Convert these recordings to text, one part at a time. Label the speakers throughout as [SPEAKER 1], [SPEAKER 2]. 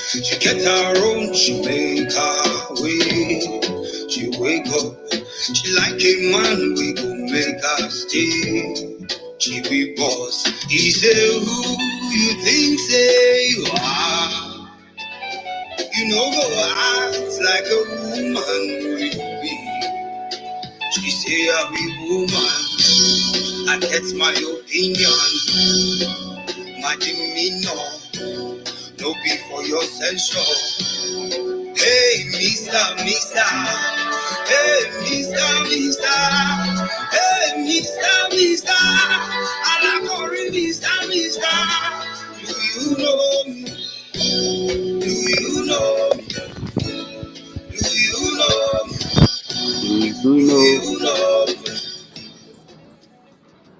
[SPEAKER 1] She get her own, she make her way. She wake up, she like a man, we go make her stay. She be boss, he say, who you think say you are? You know go act like a woman will be. She say I be woman, I get my opinion, my demeanor, no be for your censure. Hey, Mister, hey, Mister, hey, Mister, Alakori, Mister, do you know me? Do you know me? Do you know me? Do you know me?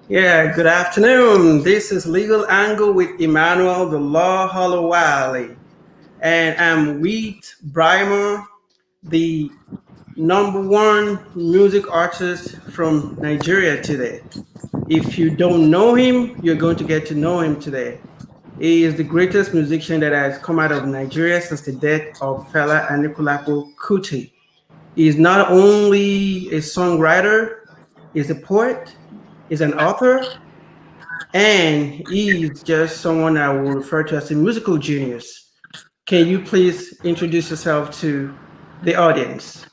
[SPEAKER 2] Yeah, good afternoon. This is Legal Angle with Emmanuel D-Law Olawale. And I'm with Brymo, the #1 music artist from Nigeria today. If you don't know him, you're going to get to know him today. He is the greatest musician that has come out of Nigeria since the death of Fela Anikulapo Kuti. He is not only a songwriter, he's a poet, he's an author, and he's just someone I will refer to as a musical genius. Can you please introduce yourself to the audience?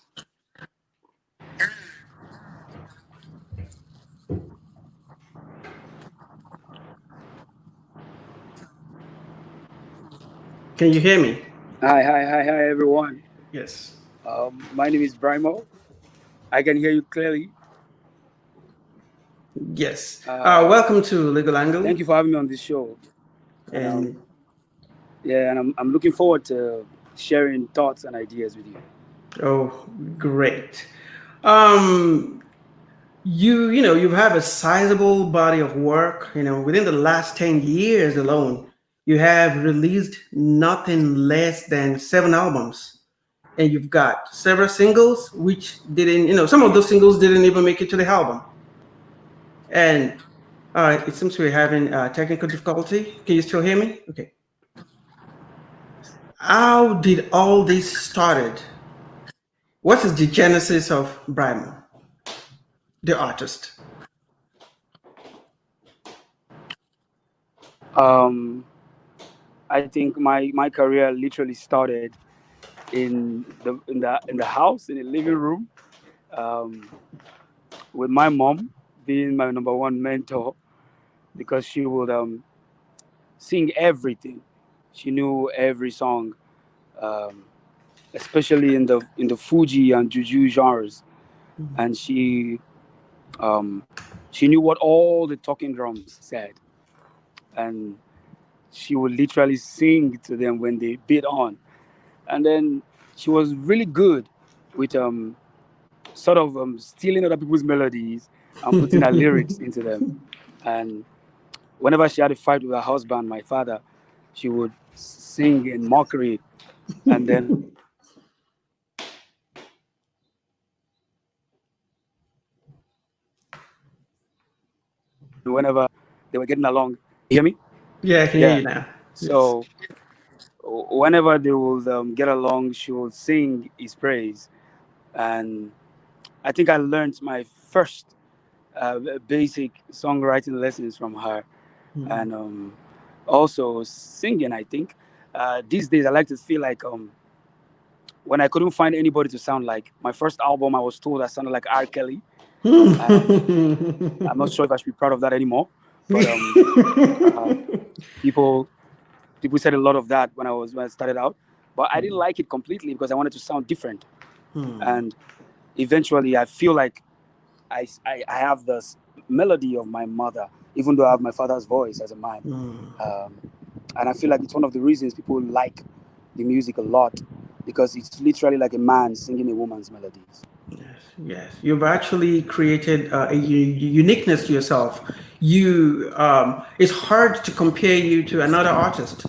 [SPEAKER 2] Can you hear me?
[SPEAKER 3] Hi, everyone.
[SPEAKER 2] Yes.
[SPEAKER 3] My name is Brymo. I can hear you clearly.
[SPEAKER 2] Yes. Welcome to Legal Angle.
[SPEAKER 3] Thank you for having me on this show. And I'm looking forward to sharing thoughts and ideas with you.
[SPEAKER 2] Oh, great. You've had a sizable body of work. Within the last 10 years alone, you have released nothing less than 7 albums, and you've got several singles which didn't, some of those singles didn't even make it to the album. And it seems we're having technical difficulty. Can you still hear me? Okay. How did all this started? What is the genesis of Brymo, the artist?
[SPEAKER 3] I think my career literally started in the house, in the living room, with my mom being my #1 mentor, because she would sing everything. She knew every song, um, especially in the Fuji and Juju genres, and she knew what all the talking drums said, and she would literally sing to them when they beat on. And then she was really good with sort of stealing other people's melodies and putting her lyrics into them. And whenever she had a fight with her husband, my father, she would sing in mockery, and then whenever they were getting along, you hear me?
[SPEAKER 2] Yeah, I can hear you now.
[SPEAKER 3] So whenever they would get along, she would sing his praise. And I think I learned my first basic songwriting lessons from her, and also singing. I think these days I like to feel like when I couldn't find anybody to sound like, my first album I was told I sounded like R. Kelly. I'm not sure if I should be proud of that anymore, but people said a lot of that when I started out, but I didn't like it completely because I wanted to sound different. And eventually I feel like I have this melody of my mother, even though I have my father's voice as a man. And I feel like it's one of the reasons people like the music a lot, because it's literally like a man singing a woman's melodies.
[SPEAKER 2] Yes. You've actually created a uniqueness to yourself. It's hard to compare you to another artist,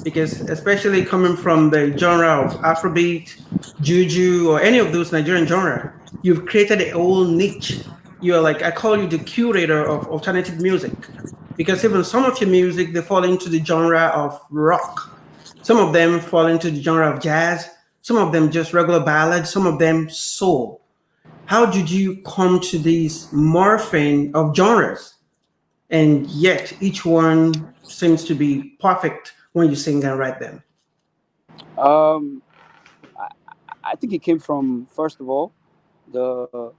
[SPEAKER 2] because especially coming from the genre of Afrobeat, Juju, or any of those Nigerian genre, you've created a whole niche. You're like, I call you the curator of alternative music, because even some of your music, they fall into the genre of rock. Some of them fall into the genre of jazz, some of them just regular ballads, some of them soul. How did you come to these morphing of genres? And yet each one seems to be perfect when you sing and write them.
[SPEAKER 3] Um, I, I think it came from, first of all, the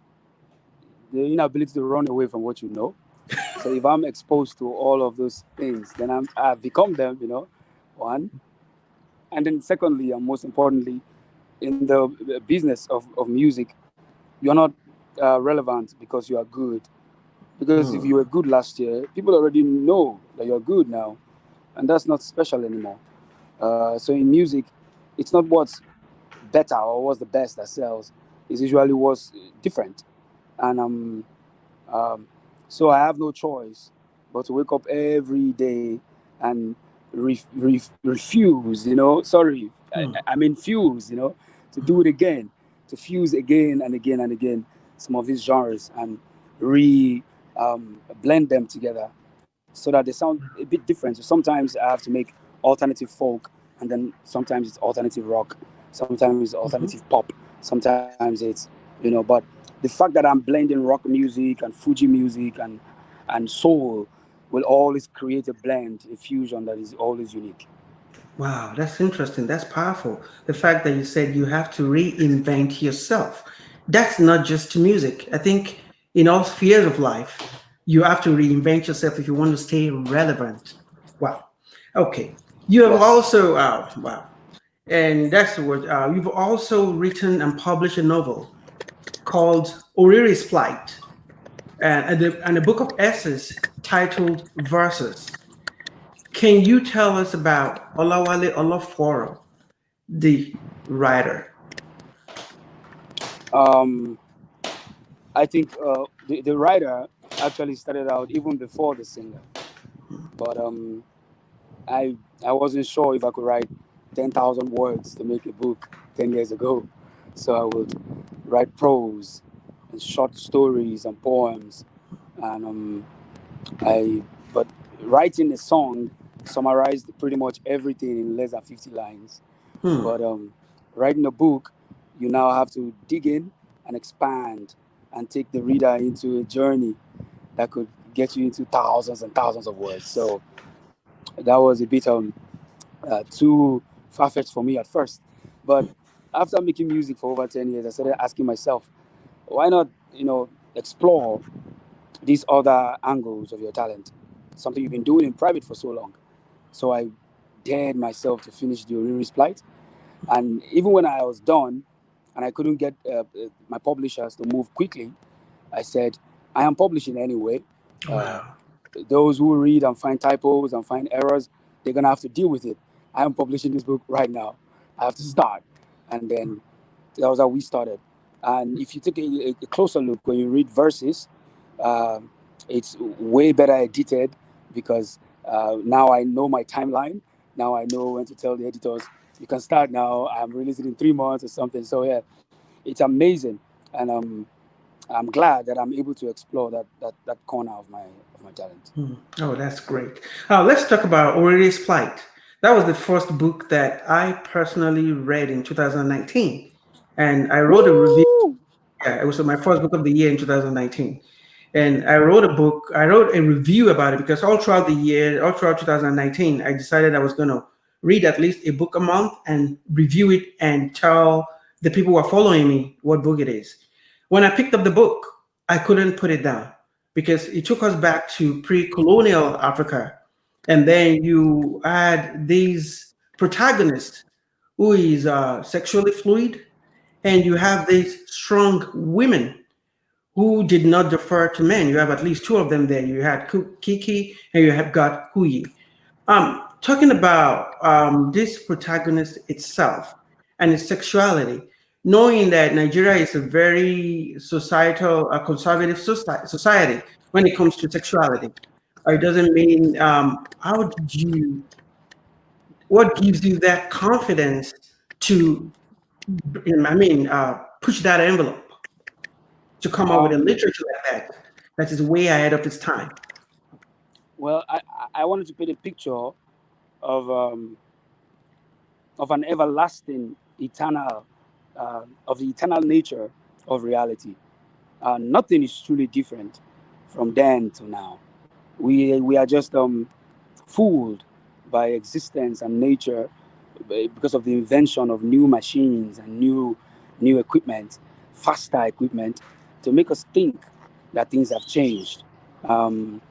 [SPEAKER 3] the inability to run away from what you know. So if I'm exposed to all of those things, then I've become them. One, and then secondly, and most importantly, in the business of music, you're not relevant because you are good. Because if you were good last year, people already know that you're good now, and that's not special anymore. So in music, it's not what's better or what's the best that sells. It's usually what's different, and um, so I have no choice but to wake up every day and refuse. Sorry, I'm infused. To do it again, to fuse again and again and again some of these genres and re blend them together so that they sound a bit different. So sometimes I have to make alternative folk, and then sometimes it's alternative rock, sometimes it's alternative pop, sometimes it's. But the fact that I'm blending rock music and Fuji music and soul will always create a blend, a fusion that is always unique.
[SPEAKER 2] Wow, that's interesting. That's powerful. The fact that you said you have to reinvent yourself. That's not just to music. I think in all spheres of life, you have to reinvent yourself if you want to stay relevant. Wow. Okay. You have
[SPEAKER 3] Yes.
[SPEAKER 2] also, wow. And that's what you've also written and published a novel called Oriri's Plight and a book of essays titled Verses. Can you tell us about Olawale Olaforo, the writer?
[SPEAKER 3] um, I think the writer actually started out even before the singer, but I I wasn't sure if I could write 10,000 words to make a book 10 years ago, so I would write prose and short stories and poems, and I but writing a song summarized pretty much everything in less than 50 lines.
[SPEAKER 2] Hmm.
[SPEAKER 3] But writing a book, you now have to dig in and expand and take the reader into a journey that could get you into thousands and thousands of words. So that was a bit too far fetched for me at first. But after making music for over 10 years, I started asking myself, why not, explore these other angles of your talent, something you've been doing in private for so long. So I dared myself to finish the Oriri's Plight. And even when I was done and I couldn't get my publishers to move quickly, I said, I am publishing anyway. Uh,
[SPEAKER 2] Wow.
[SPEAKER 3] those who read and find typos and find errors, they're going to have to deal with it. I am publishing this book right now. I have to start. And then that was how we started. And if you take a closer look, when you read verses, um, it's way better edited because now I know my timeline. Now I know when to tell the editors, you can start now. I'm releasing in 3 months or something. So yeah, it's amazing, and I'm glad that I'm able to explore that corner of my talent.
[SPEAKER 2] Hmm. Oh, that's great. Let's talk about Oriri's Plight. That was the first book that I personally read in 2019. And I wrote a review.
[SPEAKER 3] Woo!
[SPEAKER 2] Yeah, it was my first book of the year in 2019. And I wrote a review about it because all throughout the year, all throughout 2019, I decided I was going to read at least a book a month and review it and tell the people who are following me what book it is. When I picked up the book, I couldn't put it down because it took us back to pre-colonial Africa. And then you add these protagonists who is sexually fluid, and you have these strong women who did not defer to men. You have at least two of them there. You had Kiki and you have got Huyi. Talking about this protagonist itself and its sexuality, knowing that Nigeria is a very societal, conservative society when it comes to sexuality. It doesn't mean how did you? What gives you that confidence to? Push that envelope to come up with a
[SPEAKER 3] Um,
[SPEAKER 2] literature like that is way ahead of its time.
[SPEAKER 3] well, I wanted to paint a picture of of an everlasting, eternal, of the eternal nature of reality. Nothing is truly different from then to now. We are just fooled by existence and nature because of the invention of new machines and new equipment, faster equipment, to make us think that things have changed. Um,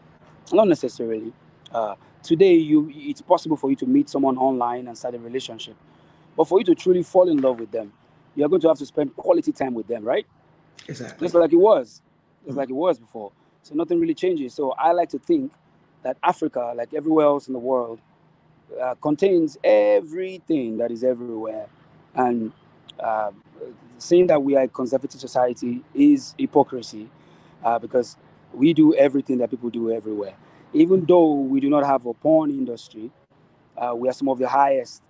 [SPEAKER 3] Not necessarily. Today, it's possible for you to meet someone online and start a relationship, but for you to truly fall in love with them, you're going to have to spend quality time with them, right?
[SPEAKER 2] Exactly.
[SPEAKER 3] Just like it was, just
[SPEAKER 2] Hmm.
[SPEAKER 3] like it was before. So nothing really changes. So I like to think that Africa, like everywhere else in the world, contains everything that is everywhere, and uh, saying that we are a conservative society is hypocrisy, because we do everything that people do everywhere. Even though we do not have a porn industry, we are some of the highest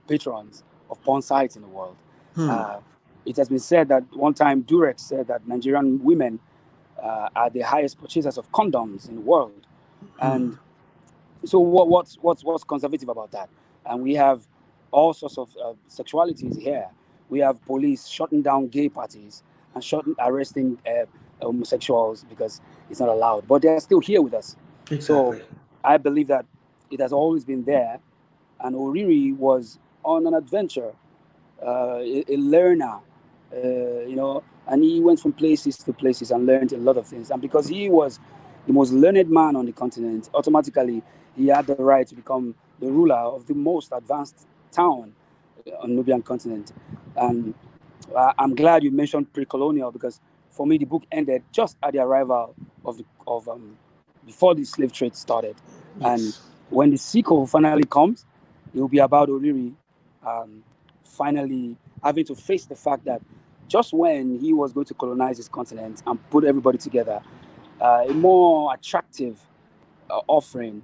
[SPEAKER 3] patrons of porn sites in the world.
[SPEAKER 2] Hmm.
[SPEAKER 3] Uh, it has been said that one time Durex said that Nigerian women are the highest purchasers of condoms in the world, and
[SPEAKER 2] Hmm.
[SPEAKER 3] so what's conservative about that? And we have all sorts of sexualities here. We have police shutting down gay parties and arresting homosexuals because it's not allowed, but they're still here with us. So
[SPEAKER 2] Exactly.
[SPEAKER 3] I believe that it has always been there, and Oriri was on an adventure, a learner, and he went from places to places and learned a lot of things. And because he was the most learned man on the continent, automatically he had the right to become the ruler of the most advanced town on Nubian continent. And I'm glad you mentioned pre-colonial, because for me the book ended just at the arrival of before the slave trade started. And
[SPEAKER 2] Yes.
[SPEAKER 3] when the sequel finally comes, it will be about Oriri um, finally having to face the fact that just when he was going to colonize his continent and put everybody together, a more attractive offering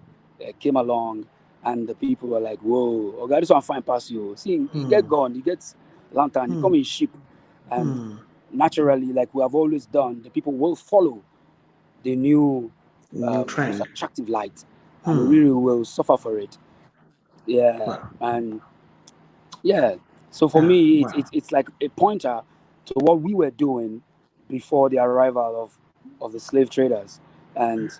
[SPEAKER 3] came along, and the people were like, "Whoa, okay, this one fine pass you. See, he get
[SPEAKER 2] Hmm.
[SPEAKER 3] gun, he gets lantern, he come
[SPEAKER 2] Hmm.
[SPEAKER 3] in ship, and
[SPEAKER 2] Hmm.
[SPEAKER 3] naturally, like we have always done, the people will follow the new,
[SPEAKER 2] New
[SPEAKER 3] most
[SPEAKER 2] trend.
[SPEAKER 3] attractive light, and we
[SPEAKER 2] Hmm.
[SPEAKER 3] really will suffer for it." Yeah,
[SPEAKER 2] Wow.
[SPEAKER 3] and yeah. So for
[SPEAKER 2] Ah,
[SPEAKER 3] me,
[SPEAKER 2] wow.
[SPEAKER 3] it's like a pointer to what we were doing before the arrival of the slave traders, and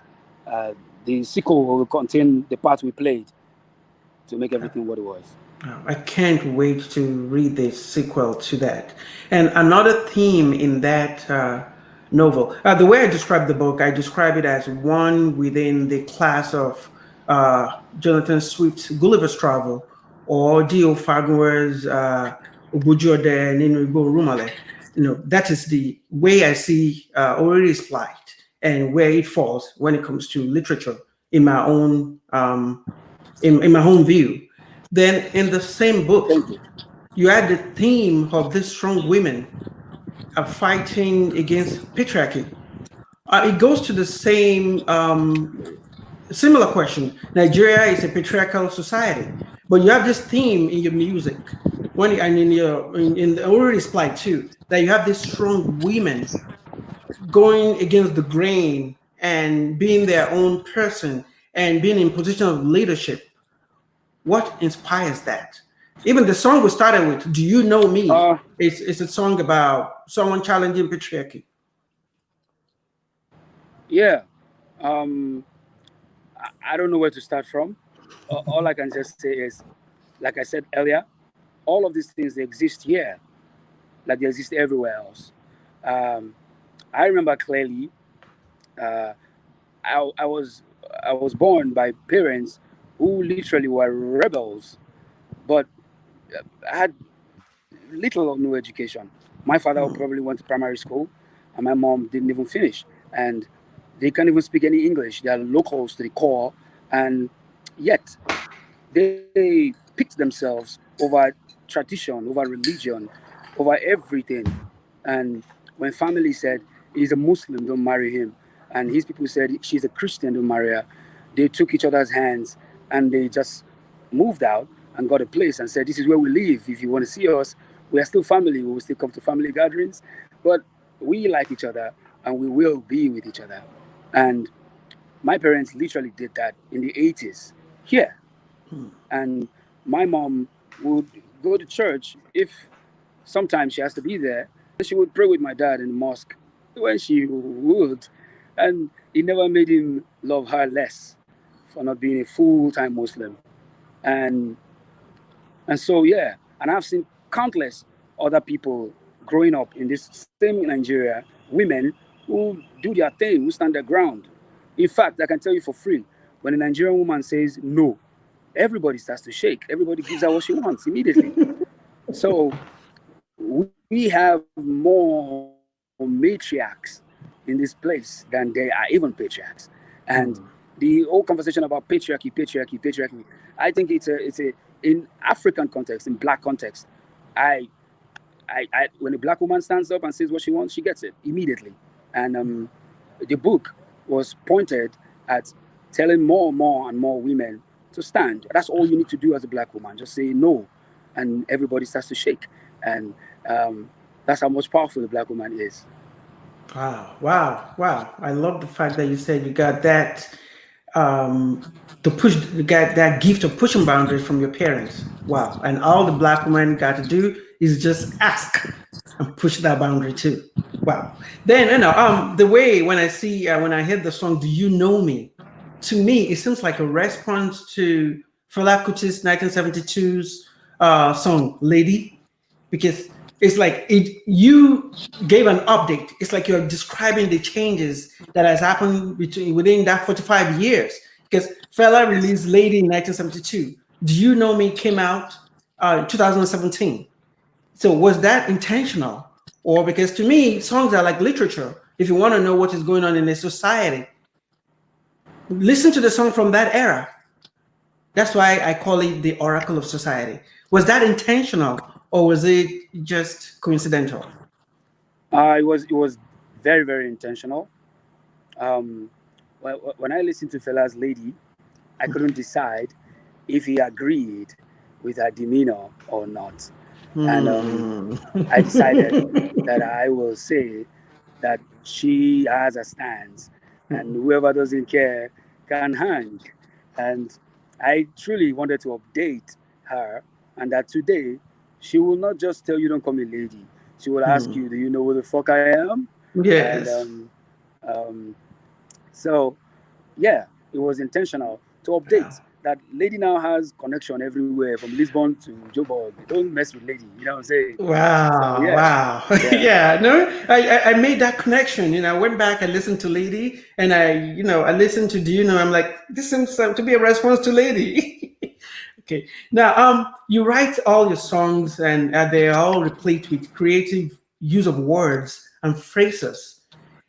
[SPEAKER 3] uh, the sequel will contain the part we played to make everything what it was.
[SPEAKER 2] I can't wait to read the sequel to that. And another theme in that novel, the way I describe the book, I describe it as one within the class of Jonathan Swift's Gulliver's Travel or D.O. Fagunwa's Obujuode Ninu Igbo Rumale. That is the way I see Oriri's plight and where it falls when it comes to literature in my own in my own view. Then in the same book,
[SPEAKER 3] Thank you.
[SPEAKER 2] you add the theme of these strong women are fighting against patriarchy. It goes to the same similar question. Nigeria is a patriarchal society, but you have this theme in your music and in the already Split too, that you have these strong women going against the grain and being their own person and being in position of leadership. What inspires that? Even the song we started with, "Do You Know Me?"
[SPEAKER 3] Uh,
[SPEAKER 2] It's a song about someone challenging patriarchy.
[SPEAKER 3] yeah. Um, I don't know where to start from. All I can just say is, like I said earlier, all of these things they exist here, like they exist everywhere else. Um, I remember clearly. Uh, I was I was born by parents who literally were rebels, but I had little or no education. My father
[SPEAKER 2] Hmm.
[SPEAKER 3] probably went to primary school, and my mom didn't even finish. And they can't even speak any English. They are locals to the core, and yet they picked themselves over tradition, over religion, over everything. And when family said he's a Muslim, don't marry him, and his people said she's a Christian, don't marry her, they took each other's hands and they just moved out and got a place and said, "This is where we live. If you want to see us, we are still family. We will still come to family gatherings, but we like each other and we will be with each other." And my parents literally did that in the 80s here.
[SPEAKER 2] Hmm.
[SPEAKER 3] And my mom would go to church. If sometimes she has to be there, she would pray with my dad in the mosque when she would. And it never made him love her less for not being a full-time Muslim. And and so yeah, and I've seen countless other people growing up in this same Nigeria, women who do their thing, who stand their ground. In fact, I can tell you for free, when a Nigerian woman says no, everybody starts to shake. Everybody gives her what she wants immediately. So we have more matriarchs in this place than there are even patriarchs. And the whole conversation about patriarchy, I think it's a in African context, in black context, I when a black woman stands up and says what she wants, she gets it immediately. And the book was pointed at telling more and more and more women to stand. That's all you need to do as a black woman. Just say no, and everybody starts to shake. And that's how much powerful the black woman is.
[SPEAKER 2] Wow, wow, wow. I love the fact that you said you got that to push, you got that gift of pushing boundaries from your parents. Wow. And all the black women got to do is just ask and push that boundary too. Wow. Then the way when I see when I hear the song "Do You Know Me," to me it seems like a response to Fela Kuti's 1972's song "Lady," because it's like it you gave an update. It's like you're describing the changes that has happened within that 45 years. Because Fela released Lady in 1972. Do You Know Me came out in 2017. So was that intentional? Or because to me, songs are like literature. If you want to know what is going on in a society, listen to the song from that era. That's why I call it the oracle of society. Was that intentional or was it just coincidental?
[SPEAKER 3] It was very very intentional. Um, when I listened to Fela's Lady, I couldn't decide if he agreed with her demeanor or not. And
[SPEAKER 2] Hmm.
[SPEAKER 3] I decided that I will say that she has a stance, and whoever doesn't care can hang. And I truly wanted to update her, and that today she will not just tell you, "Don't call me lady." She will ask you, "Do you know who the fuck I am?" And
[SPEAKER 2] Yes.
[SPEAKER 3] um, so yeah, it was intentional to
[SPEAKER 2] Wow.
[SPEAKER 3] update that lady now has connection everywhere from Lisbon to Joburg. Don't mess with lady, you know what I'm saying? So
[SPEAKER 2] Wow,
[SPEAKER 3] yeah,
[SPEAKER 2] wow.
[SPEAKER 3] yeah.
[SPEAKER 2] Yeah, no, I made that connection. I went back, I listened to Lady, and I listened to Do You Know? I'm like, this seems to be a response to Lady. Okay. Now, you write all your songs, and they are all replete with creative use of words and phrases,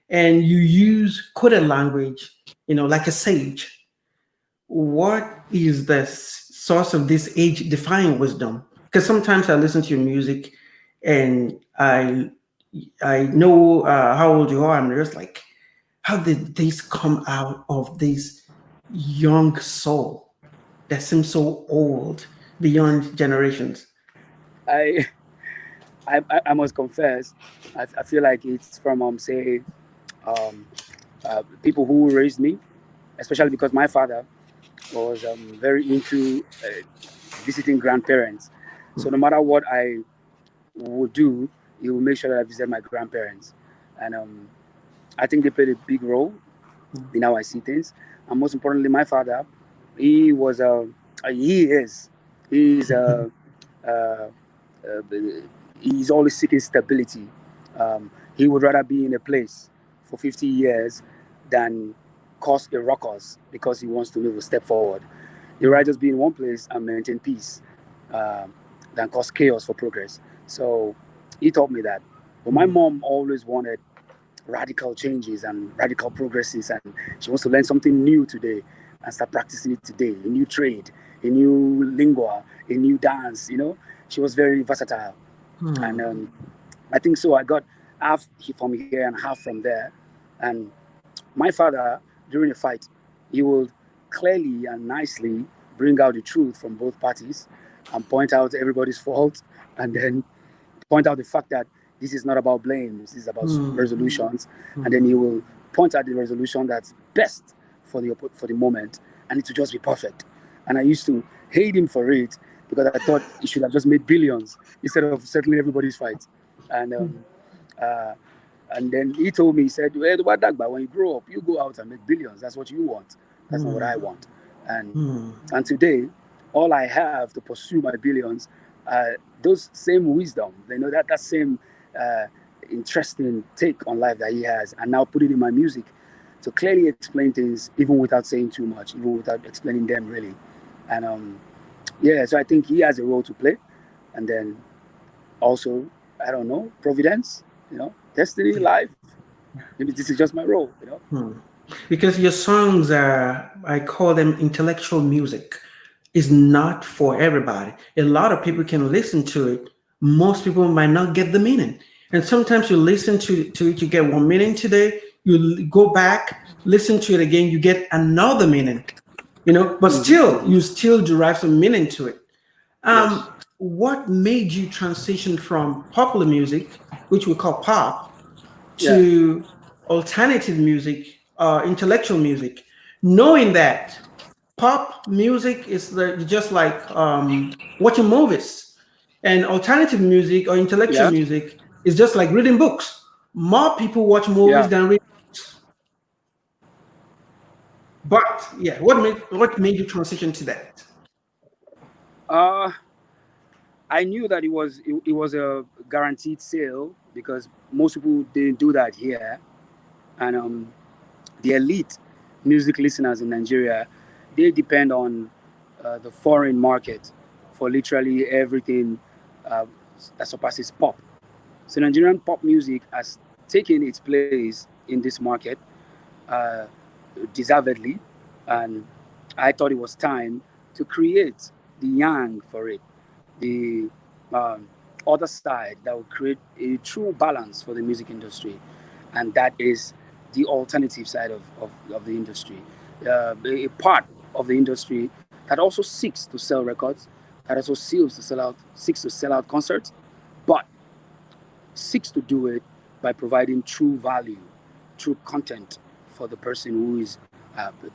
[SPEAKER 2] and you use coded language, like a sage. What is the source of this age defying wisdom? Because sometimes I listen to your music and I know how old you are. I'm just like, how did this come out of this young soul that seems so old beyond generations?
[SPEAKER 3] I I must confess, I feel like it's from say um, people who raised me, especially because my father was very into visiting grandparents. So no matter what I would do, he would make sure that I visit my grandparents, and I think they played a big role in how I see things. And most importantly, my father, he was he is he's uh, he's always seeking stability. He would rather be in a place for 50 years than cause a ruckus because he wants to move a step forward. He'd rather just be in one place and maintain peace um, than cause chaos for progress. So he taught me that. But my mom always wanted radical changes and radical progresses, and she wants to learn something new today and start practicing it today. A new trade, a new lingua, a new dance. She was very versatile, and
[SPEAKER 2] Hmm.
[SPEAKER 3] I think so. I got half from here and half from there, and my father during a fight, he will clearly and nicely bring out the truth from both parties and point out everybody's fault, and then point out the fact that this is not about blame, this is about
[SPEAKER 2] Hmm.
[SPEAKER 3] resolutions, and then
[SPEAKER 2] Hmm.
[SPEAKER 3] he will point out the resolution that's best for the moment, and it will just be perfect. And I used to hate him for it, because I thought it should have just made billions instead of settling everybody's fights. And uh, and then he told me, he said, "Well, when you grow up, you go out and make billions. That's what you want. That's not what I want." And and today, all I have to pursue my billions, those same wisdom, that same uh, interesting take on life that he has, and now put it in my music to clearly explain things, even without saying too much, even without explaining them really. And yeah, so I think he has a role to play. And then also, I don't know, providence, destiny, life. Maybe this is just my role.
[SPEAKER 2] Because your songs are, I call them intellectual music, is not for everybody. A lot of people can listen to it. Most people might not get the meaning. And sometimes you listen to it, you get one meaning today, you go back, listen to it again, you get another meaning, but still, you still derive some meaning to it.
[SPEAKER 3] Yes.
[SPEAKER 2] What made you transition from popular music, which we call pop,
[SPEAKER 3] Yeah.
[SPEAKER 2] to alternative music, intellectual music, knowing that pop music is just like watching movies, and alternative music or intellectual
[SPEAKER 3] Yeah.
[SPEAKER 2] music is just like reading books. More people watch movies
[SPEAKER 3] Yeah.
[SPEAKER 2] than read books. But yeah, what made you transition to that?
[SPEAKER 3] Uh, I knew that it was a guaranteed sale because most people didn't do that here, and the elite music listeners in Nigeria, they depend on the foreign market for literally everything uh, that surpasses pop. So Nigerian pop music has taken its place in this market uh, deservedly, and I thought it was time to create the yang for it, the um, other side that will create a true balance for the music industry, and that is the alternative side of the industry, a part of the industry that also seeks to sell records, that also seeks to sell out concerts, but seeks to do it by providing true value, true content for the person who is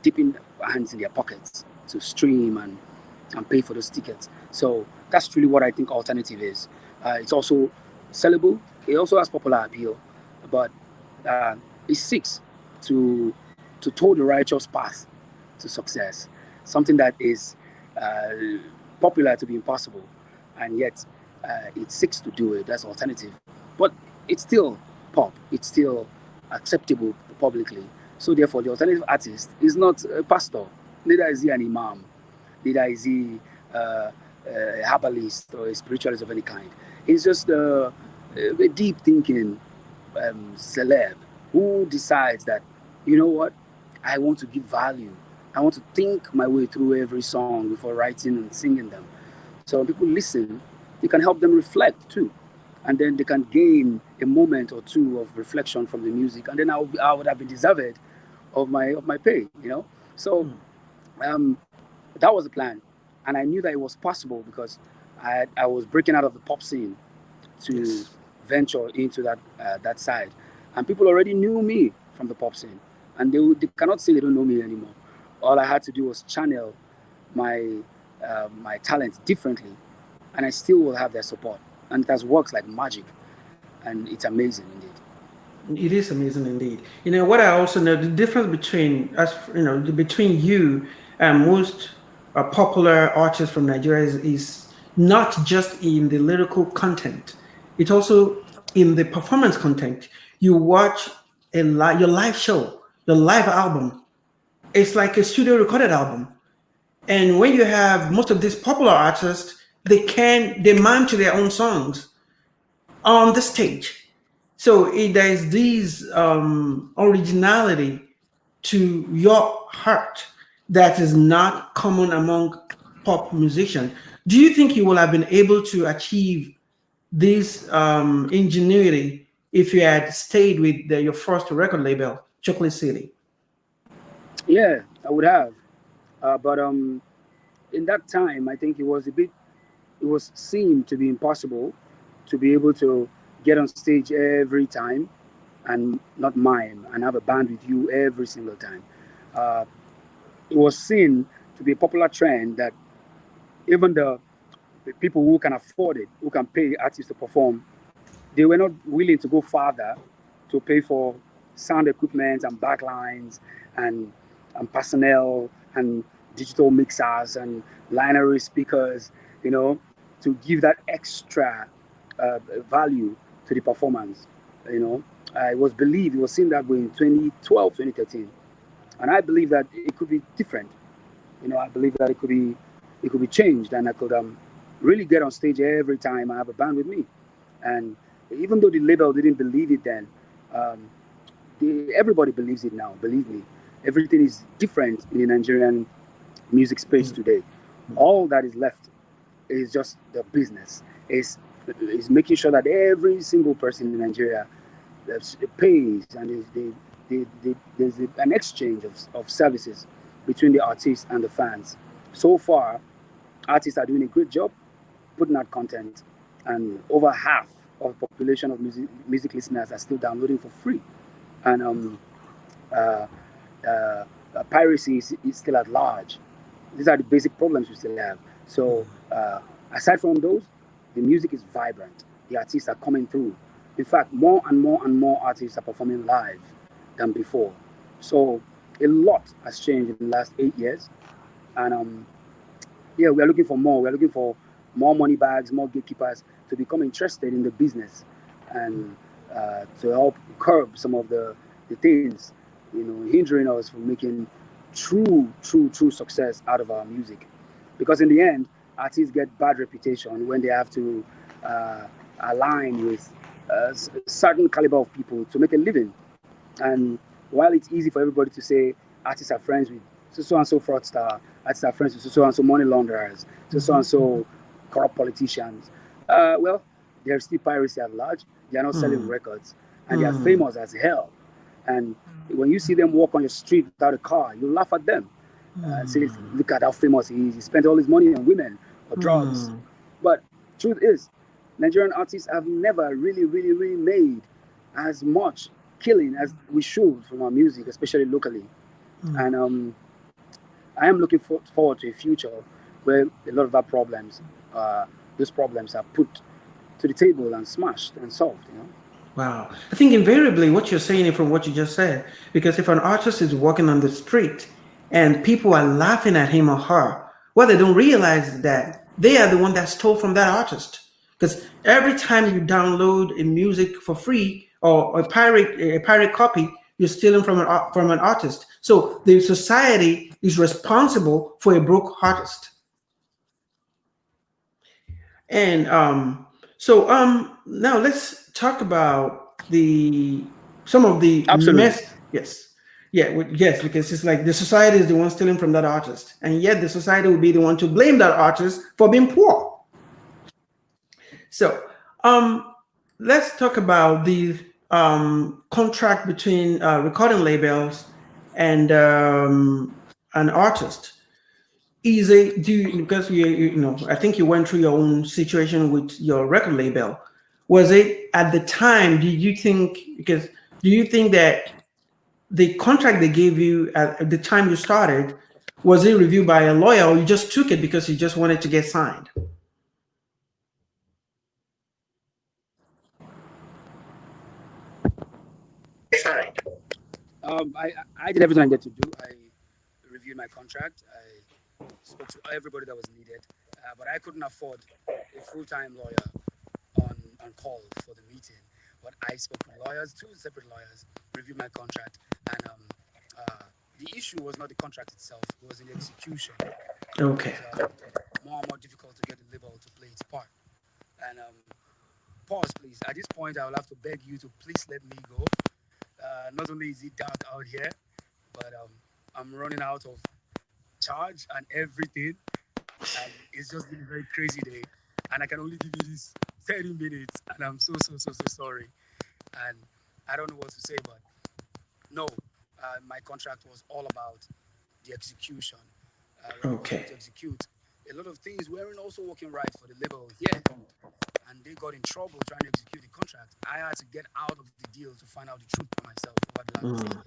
[SPEAKER 3] dipping hands in their pockets to stream and pay for those tickets. So that's really what I think alternative is. It's also sellable. It also has popular appeal, but it seeks to to toe the righteous path to success, something that is uh, popular to be impossible, and yet it seeks to do it. That's alternative, but it's still pop. It's still acceptable publicly. So therefore, the alternative artist is not a pastor, neither is he an imam, neither is he a herbalist or a spiritualist of any kind. He's just a deep thinking celeb who decides that, you know what, I want to give value. I want to think my way through every song before writing and singing them. So when people listen, you can help them reflect too. And then they can gain a moment or two of reflection from the music. And then I would have been deserved of my pay. So um, that was the plan. And I knew that it was possible because I was breaking out of the pop scene to
[SPEAKER 2] Yes.
[SPEAKER 3] venture into that side. And people already knew me from the pop scene, and they cannot say they don't know me anymore. All I had to do was channel my my talent differently, and I still will have their support. And it has worked like magic, and it's amazing indeed.
[SPEAKER 2] It is amazing indeed. What I also know, the difference between us, between you and most popular artists from Nigeria is not just in the lyrical content. It's also in the performance content. You watch your live show, your live album. It's like a studio recorded album. And when you have most of these popular artists, they mime to their own songs on the stage. So there is this originality to your heart that is not common among pop musicians. Do you think you will have been able to achieve this ingenuity if you had stayed with your first record label, Chocolate City?
[SPEAKER 3] Yeah, I would have, but in that time, I think it was seemed to be impossible to be able to get on stage every time and not mime and have a band with you every single time. It was seen to be a popular trend that even the people who can afford it, who can pay artists to perform, they were not willing to go farther to pay for sound equipment and backlines and personnel and digital mixers and linear speakers, you know, to give that extra value to the performance. You know, it was believed, it was seen that way in 2012, 2013, and I believe that it could be different. You know, I believe that it could be changed, and I could really get on stage every time I have a band with me. And even though the label didn't believe it then, um, everybody believes it now. Believe me, everything is different in the Nigerian music space today. All that is left is just the business. Is making sure that every single person in Nigeria pays, and there's an exchange of services between the artist and the fans. So far, artists are doing a great job putting out content, and over half of the population of music listeners are still downloading for free. And uh, piracy is still at large. These are the basic problems we still have. So aside from those, the music is vibrant. The artists are coming through. In fact, more and more and more artists are performing live than before. So a lot has changed in the last 8 years, and yeah, we are looking for more. We are looking for more money bags, more gatekeepers to become interested in the business, and to help curb some of the things, you know, hindering us from making true success out of our music. Because in the end, artists get bad reputation when they have to uh, align with a certain caliber of people to make a living. And while it's easy for everybody to say artists are friends with so and so fraudster, artists are friends with so and so money launderers, so and so corrupt politicians, well, there's still piracy at large. They are not selling records, and they are famous as hell. And when you see them walk on your street without a car, you laugh at them and say, "Look at how famous he is. He spent all his money on women or drugs." But truth is, Nigerian artists have never really made as much killing as we should from our music, especially locally. And I am looking forward to a future where a lot of our problems, those problems are put to the table and smashed and solved. You know.
[SPEAKER 2] Wow. I think invariably what you're saying is from what you just said, because if an artist is walking on the street and people are laughing at him or her, what they don't realize is that they are the one that stole from that artist. Because every time you download a music for free or a pirate copy, you're stealing from an artist. So the society is responsible for a broke artist. And now let's talk about the some of the
[SPEAKER 3] Absolutely.
[SPEAKER 2] mess. Yes, yeah, yes, because it's like the society is the one stealing from that artist, and yet the society will be the one to blame that artist for being poor. So let's talk about the contract between recording labels and an artist. Easy do you, because you know, I think you went through your own situation with your record label. Was it at the time, did you think, because do you think that the contract they gave you at the time you started, was it reviewed by a lawyer, or you just took it because you just wanted to get signed?
[SPEAKER 3] I did everything I needed to do. I reviewed my contract. I spoke to everybody that was needed, but I couldn't afford a full-time lawyer on call for the meeting. But I spoke with lawyers, two separate lawyers, reviewed my contract, and uh, the issue was not the contract itself; it was in the execution. It
[SPEAKER 2] Okay.
[SPEAKER 3] was more and more difficult to get the label to play its part. And pause, please. At this point, I will have to beg you to please let me go. Not only is it dark out here, but I'm running out of charge and everything. And it's just been a very crazy day. And I can only give you this 30 minutes. And I'm so sorry. And I don't know what to say, but no, my contract was all about the execution. When it was time
[SPEAKER 2] Okay.
[SPEAKER 3] to execute, a lot of things weren't also working right for the label here. And they got in trouble trying to execute the contract. I had to get out of the deal to find out the truth for myself over the last 8 years.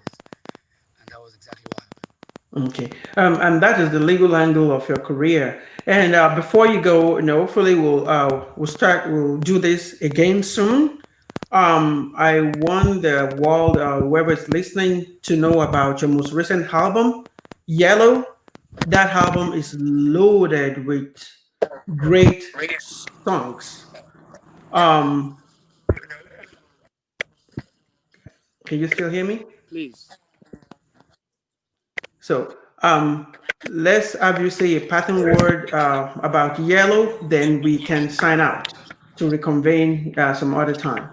[SPEAKER 3] And that was exactly what happened.
[SPEAKER 2] Okay, and that is the legal angle of your career. And before you go, hopefully we'll do this again soon. I want the world, whoever is listening, to know about your most recent album, Yellow. That album is loaded with great songs. Um, can you still hear me?
[SPEAKER 3] Please.
[SPEAKER 2] So let's have you say a pattern word about yellow, then we can sign out to reconvene some other time.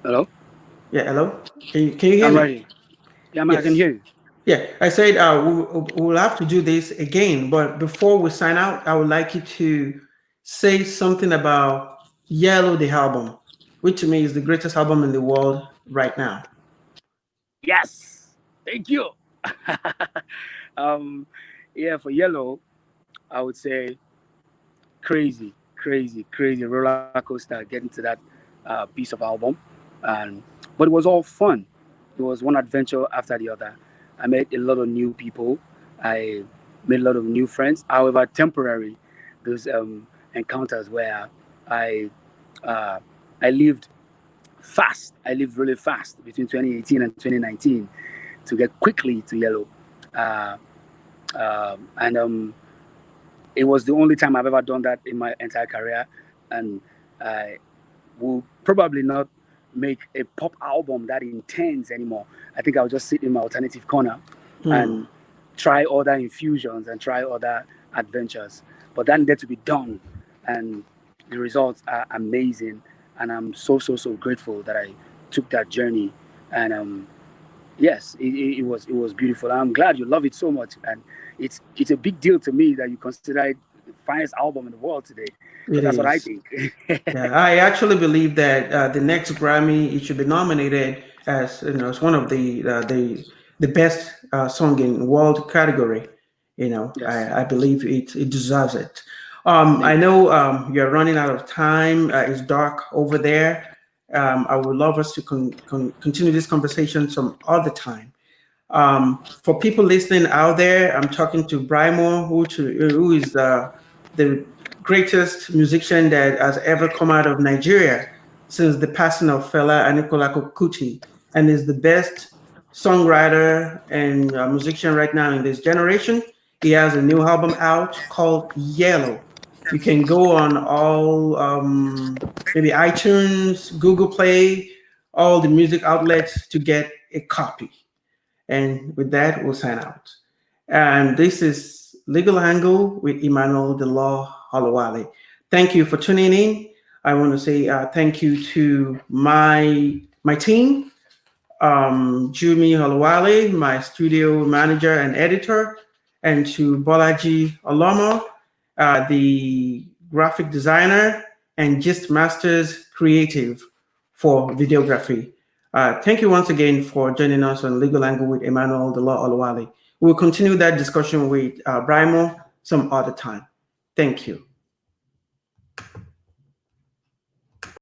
[SPEAKER 3] Hello?
[SPEAKER 2] Yeah, hello? Can you hear
[SPEAKER 3] I'm
[SPEAKER 2] me?
[SPEAKER 3] ready. Yeah, man, I can
[SPEAKER 2] Yes.
[SPEAKER 3] hear you.
[SPEAKER 2] Yeah, I said we'll have to do this again, but before we sign out, I would like you to say something about Yellow, the album, which to me is the greatest album in the world right now.
[SPEAKER 3] Yes. Thank you. um, yeah, for Yellow, I would say crazy, crazy, crazy roller coaster getting to that piece of album, and but it was all fun. It was one adventure after the other. I met a lot of new people. I made a lot of new friends. However, temporary, those encounters where I uh, I lived fast. I lived really fast between 2018 and 2019 to get quickly to Yellow, uh, and it was the only time I've ever done that in my entire career, and I will probably not make a pop album that intense anymore. I think I'll just sit in my alternative corner
[SPEAKER 2] Hmm.
[SPEAKER 3] and try other infusions and try other adventures. But that needed to be done, and the results are amazing. And I'm so grateful that I took that journey. And yes, it was beautiful. I'm glad you love it so much, and it's a big deal to me that you consider it the finest album in the world today, because
[SPEAKER 2] It
[SPEAKER 3] that's what I
[SPEAKER 2] is.
[SPEAKER 3] think.
[SPEAKER 2] Yeah, I actually believe that the next Grammy it should be nominated as as one of the best song in world category.
[SPEAKER 3] Yes,
[SPEAKER 2] I believe it deserves it. I
[SPEAKER 3] thank you.
[SPEAKER 2] know you're running out of time. It's dark over there. I would love us to continue this conversation some other time. For people listening out there, I'm talking to Brymo, who is the greatest musician that has ever come out of Nigeria since the passing of Fela Anikulapo Kuti, and is the best songwriter and musician right now in this generation. He has a new album out called Yellow. You can go on all maybe iTunes, Google Play, all the music outlets to get a copy. And with that, we'll sign out. And this is Legal Angle with Emmanuel D-Law Olawale. Thank you for tuning in. I want to say thank you to my team, Jumi Olawale, my studio manager and editor, and to Bolaji Olomo, the graphic designer and Gist Masters Creative for videography. Thank you once again for joining us on Legal Angle with Emmanuel D-Law Olawale. We'll continue that discussion with Brymo some other time. Thank you.